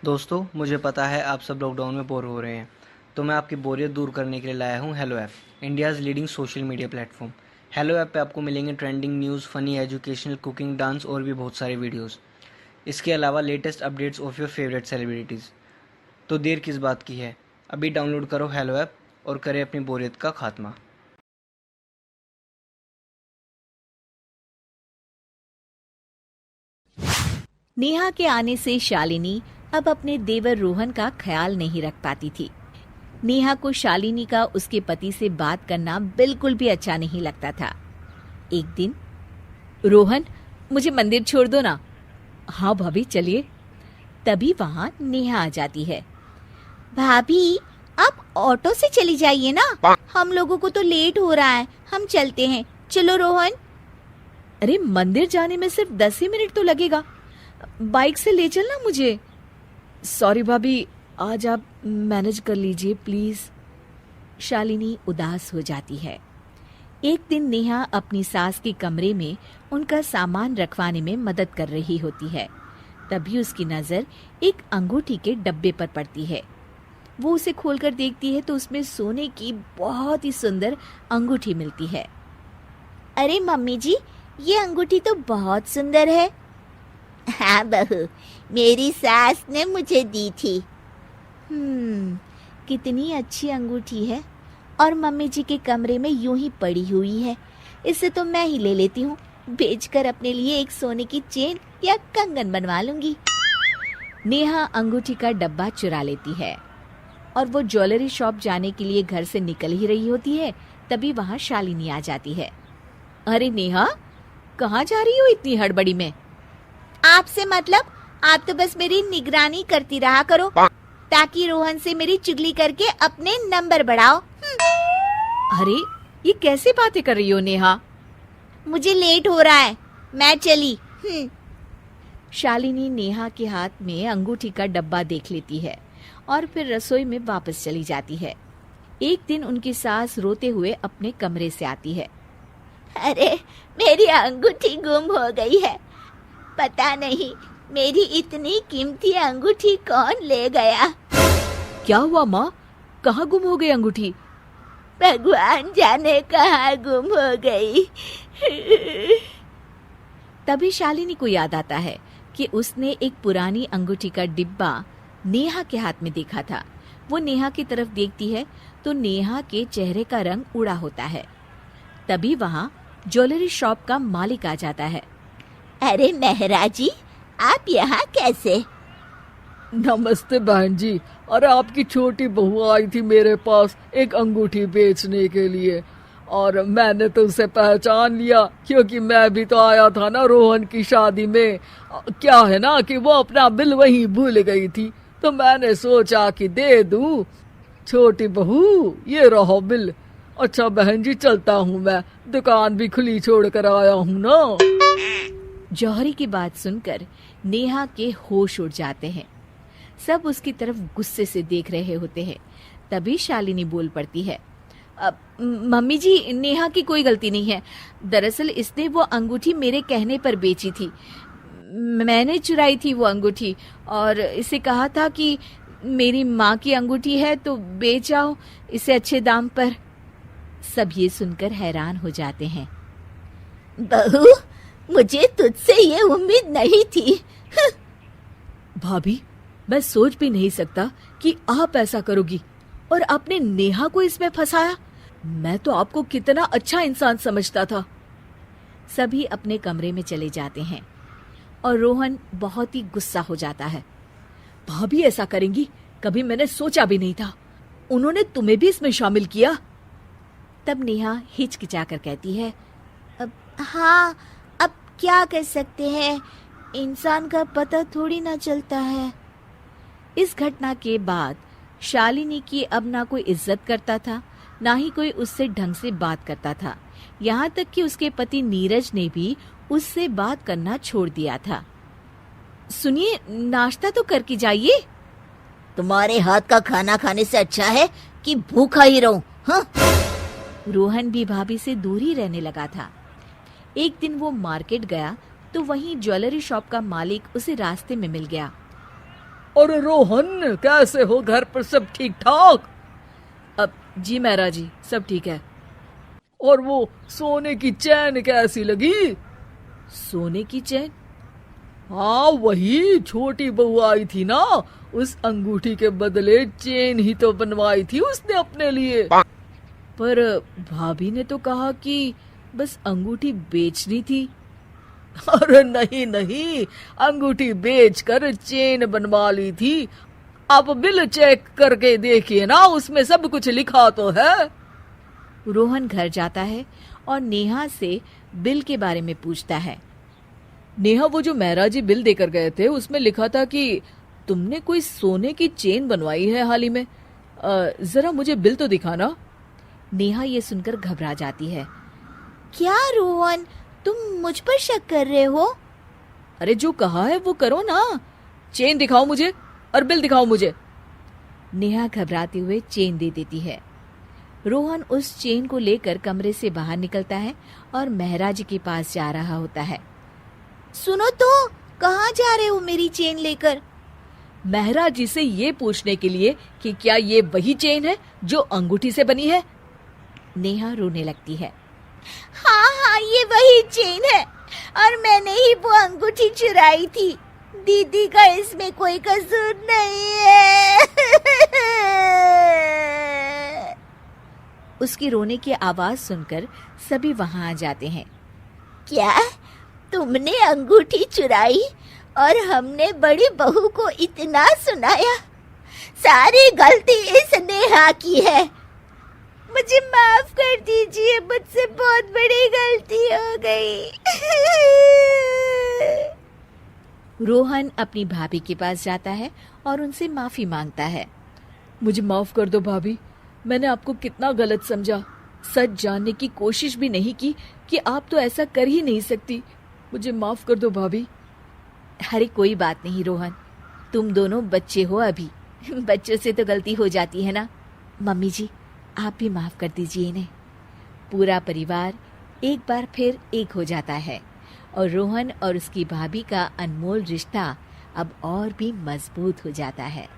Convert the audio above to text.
दोस्तों, मुझे पता है आप सब लॉकडाउन में बोर हो रहे हैं, तो मैं आपकी बोरियत दूर करने के लिए लाया हूँ hello app, India's leading social media platform. Hello app पे आपको मिलेंगे trending news, funny, educational, cooking, dance और भी बहुत सारे वीडियोस। इसके अलावा latest updates of your favourite celebrities. तो देर किस बात की है, अभी डाउनलोड करो हेलो ऐप और करें अपनी बोरियत का खात्मा। नेहा के आने से शालिनी अब अपने देवर रोहन का ख्याल नहीं रख पाती थी। नेहा को शालिनी का उसके पति से बात करना बिल्कुल भी अच्छा नहीं लगता था। एक दिन, रोहन, मुझे मंदिर छोड़ दो ना। हाँ भाभी, चलिए। तभी वहां नेहा आ जाती है। भाभी, आप ऑटो से चली जाइए ना, हम लोगों को तो लेट हो रहा है, हम चलते हैं। चलो रोहन। अरे, मंदिर जाने में सिर्फ 10 ही मिनट तो लगेगा, बाइक से ले चलना मुझे। सॉरी भाभी, आज आप मैनेज कर लीजिए प्लीज। शालिनी उदास हो जाती है। एक दिन नेहा अपनी सास के कमरे में उनका सामान रखवाने में मदद कर रही होती है। तभी उसकी नजर एक अंगूठी के डब्बे पर पड़ती है। वो उसे खोलकर देखती है तो उसमें सोने की बहुत ही सुंदर अंगूठी मिलती है। अरे मम्मी जी, ये अंगूठी तो बहुत सुंदर है। हाँ बहू, मेरी सास ने मुझे दी थी। कितनी अच्छी अंगूठी है, और मम्मी जी के कमरे में यूं ही पड़ी हुई है। इसे तो मैं ही ले लेती हूँ, बेचकर अपने लिए एक सोने की चेन या कंगन बनवा लूंगी। नेहा अंगूठी का डब्बा चुरा लेती है और वो ज्वेलरी शॉप जाने के लिए घर से निकल ही रही होती है। तभी वहां शालिनी आ जाती है। अरे नेहा, कहाँ जा रही हो इतनी हड़बड़ी में? आपसे मतलब, आप तो बस मेरी निगरानी करती रहा करो, ताकि रोहन से मेरी चुगली करके अपने नंबर बढ़ाओ। अरे, ये कैसे बातें कर रही हो नेहा? मुझे लेट हो रहा है, मैं चली। शालिनी नेहा के हाथ में अंगूठी का डब्बा देख लेती है और फिर रसोई में वापस चली जाती है। एक दिन उनकी सास रोते हुए अपने कमरे से आती है। अरे, मेरी अंगूठी गुम हो गई है। पता नहीं मेरी इतनी कीमती अंगूठी कौन ले गया। क्या हुआ माँ, कहाँ गुम हो गई अंगूठी? भगवान जाने कहाँ गुम हो गई। तभी शालिनी को याद आता है कि उसने एक पुरानी अंगूठी का डिब्बा नेहा के हाथ में देखा था। वो नेहा की तरफ देखती है तो नेहा के चेहरे का रंग उड़ा होता है। तभी वहाँ ज्वेलरी शॉप का मालिक आ जाता है। अरे मेहरा जी, आप यहाँ कैसे? नमस्ते बहन जी। अरे, आपकी छोटी बहू आई थी मेरे पास एक अंगूठी बेचने के लिए, और मैंने तो उसे पहचान लिया क्योंकि मैं भी तो आया था ना रोहन की शादी में। क्या है ना कि वो अपना बिल वहीं भूल गई थी, तो मैंने सोचा कि दे दूं। छोटी बहू, ये रहो बिल। अच्छा बहन जी, चलता हूँ मैं, दुकान भी खुली छोड़ कर आया हूँ ना। जौहरी की बात सुनकर नेहा के होश उड़ जाते हैं। सब उसकी तरफ गुस्से से देख रहे होते हैं। तभी शालिनी बोल पड़ती है। मम्मी जी, नेहा की कोई गलती नहीं है। दरअसल इसने वो अंगूठी मेरे कहने पर बेची थी। मैंने चुराई थी वो अंगूठी और इसे कहा था कि मेरी माँ की अंगूठी है तो बेच आओ इसे अच्छे दाम पर। सब ये सुनकर हैरान हो जाते हैं। बहू, मुझे तुझसे ये उम्मीद नहीं थी। भाभी, मैं सोच भी नहीं सकता कि आप ऐसा करोगी और आपने नेहा को इसमें फंसाया। मैं तो आपको कितना अच्छा इंसान समझता था। सभी अपने कमरे में चले जाते हैं और रोहन बहुत ही गुस्सा हो जाता है। भाभी ऐसा करेंगी, कभी मैंने सोचा भी नहीं था। उन्होंने तुम्हें भी इसमें शामिल किया। तब नेहा हिचकिचाकर कहती है, हाँ, अब क्या कर सकते हैं, इंसान का पता थोड़ी ना चलता है। इस घटना के बाद शालिनी की अब ना कोई इज्जत करता था, ना ही कोई उससे ढंग से बात करता था। यहाँ तक कि उसके पति नीरज ने भी उससे बात करना छोड़ दिया था। सुनिए, नाश्ता तो करके जाइए। तुम्हारे हाथ का खाना खाने से अच्छा है कि भूखा ही रहूं। हाँ? रोहन भी भाभी से दूर ही रहने लगा था। एक दिन वो मार्केट गया तो वहीं ज्वेलरी शॉप का मालिक उसे रास्ते में मिल गया। और रोहन, कैसे हो? घर पर सब ठीक ठाक? अब जी महाराज जी, सब ठीक है। और वो सोने की चैन कैसी लगी? सोने की चैन? हाँ, वही छोटी बहू आई थी ना, उस अंगूठी के बदले चेन ही तो बनवाई थी उसने अपने लिए। पर भाभी ने तो कहा कि बस अंगूठी बेचनी थी। अरे नहीं नहीं, अंगूठी बेचकर चेन बनवा ली थी। आप बिल चेक करके देखिए ना, उसमें सब कुछ लिखा तो है। रोहन घर जाता है और नेहा से बिल के बारे में पूछता है। नेहा, वो जो मेहरा जी बिल देकर गए थे उसमें लिखा था कि तुमने कोई सोने की चेन बनवाई है हाल ही में। जरा मुझे बिल तो दिखाना। नेहा ये सुनकर घबरा जाती है। क्या रोहन, तुम मुझ पर शक कर रहे हो? अरे जो कहा है वो करो ना, चेन दिखाओ मुझे और बिल दिखाओ मुझे। नेहा घबराते हुए चेन दे देती है। रोहन उस चेन को लेकर कमरे से बाहर निकलता है और महाराज के पास जा रहा होता है। सुनो तो, कहाँ जा रहे हो मेरी चेन लेकर? महाराज जी से ये पूछने के लिए कि क्या ये वही चेन है जो अंगूठी से बनी है। नेहा रोने लगती है। हाँ हाँ, ये वही चेन है और मैंने ही वो अंगूठी चुराई थी। दीदी का इसमें कोई कसूर नहीं है। उसकी रोने की आवाज सुनकर सभी वहां आ जाते हैं। क्या तुमने अंगूठी चुराई और हमने बड़ी बहू को इतना सुनाया? सारी गलती इस नेहा की है। मुझे माफ कर दीजिए, मुझसे बहुत बड़ी गलती हो गई। रोहन अपनी भाभी के पास जाता है और उनसे माफी मांगता है। मुझे माफ कर दो भाभी, मैंने आपको कितना गलत समझा। सच जानने की कोशिश भी नहीं की कि आप तो ऐसा कर ही नहीं सकती। मुझे माफ कर दो भाभी। अरे कोई बात नहीं रोहन, तुम दोनों बच्चे हो अभी, बच्चों से तो गलती हो जाती है ना। मम्मी जी, आप भी माफ कर दीजिए इन्हें। पूरा परिवार एक बार फिर एक हो जाता है और रोहन और उसकी भाभी का अनमोल रिश्ता अब और भी मजबूत हो जाता है।